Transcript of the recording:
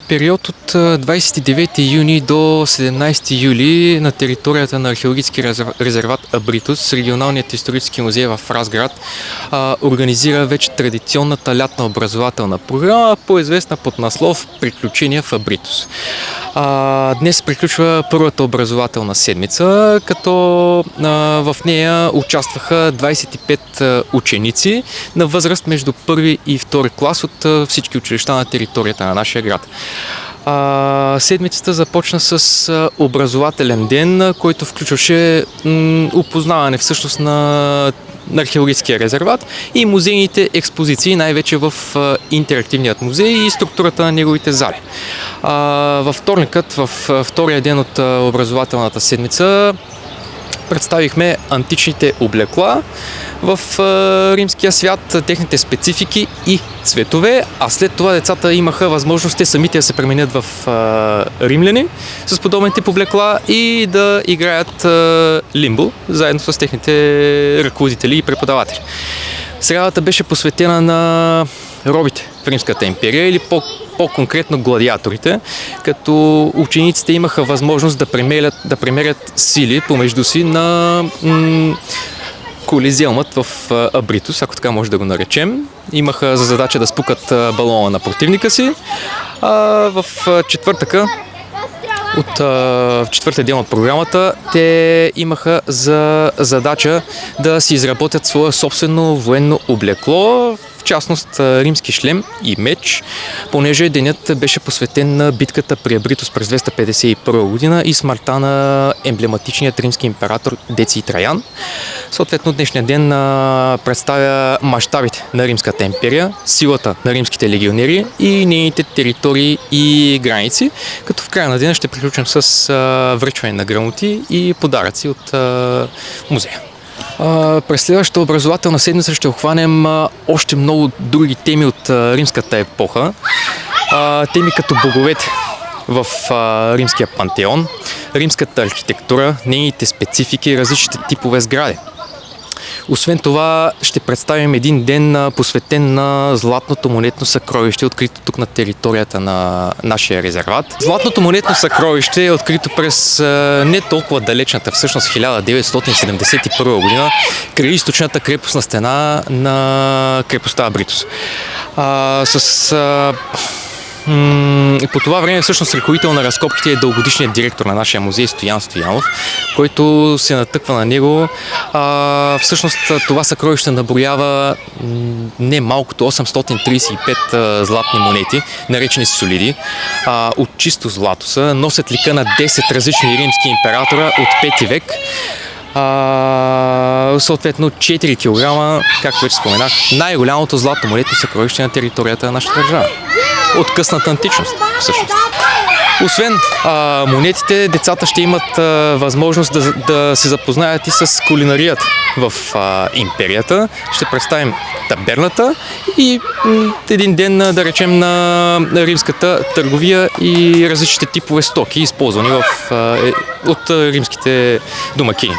период от 29 юни до 17 юли на територията на археологически резерват Абритус, регионалният исторически музей в Разград, организира вече традиционната лятна образователна програма, по-известна под наслов "Приключения в Абритус". Днес приключва първата образователна седмица, като в нея участваха 25 ученици на възраст между първи и втори клас от всички училища на територията на нашия град. Седмицата започна с образователен ден, който включваше опознаване всъщност на археологическия резерват и музейните експозиции, най-вече в интерактивният музей и структурата на неговите зали. Във вторникът, във втория ден от образователната седмица, представихме античните облекла в римския свят, техните специфики и цветове, а след това децата имаха възможност те самите да се пременят в римляни с подобен тип облекла и да играят лимбо, заедно с техните ръководители и преподаватели. Срядата беше посветена на робите в Римската империя или по-конкретно гладиаторите, като учениците имаха възможност да премерят сили помежду си на Колизеумът в Абритус, ако така може да го наречем. Имаха за задача да спукат балона на противника си. В четвъртия ден от програмата те имаха за задача да си изработят свое собствено военно облекло, в частност римски шлем и меч, понеже денят беше посветен на битката при Абритус през 251 година и смъртта на емблематичният римски император Деций Траян. Съответно, днешният ден представя мащабите на Римската империя, силата на римските легионери и нейните територии и граници, като в края на деня ще приключим с връчване на грамоти и подаръци от музея. През следващата образователна седмица ще охванем още много други теми от римската епоха. Теми като боговете в римския пантеон, римската архитектура, нейните специфики, различните типове сгради. Освен това ще представим един ден посветен на златното монетно съкровище, открито тук на територията на нашия резерват. Златното монетно съкровище е открито през не толкова далечната, всъщност 1971 година, край източната крепостна стена на крепостта Абритус. По това време всъщност ръководител на разкопките е дългогодишният директор на нашия музей Стоян Стоянов, който се натъква на него. Всъщност това съкровище наброява не малкото 835 златни монети, наречени солиди, от чисто злато са, носят лика на 10 различни римски императора от 5 век. Съответно 4 кг, както вече споменах, най-голямото златно монетно съкровище на територията на нашата държава. От късната античност, всъщност. Освен монетите, децата ще имат възможност да се запознаят и с кулинарията в империята. Ще представим таберната и един ден, да речем, на римската търговия и различните типове стоки, използвани от римските домакини.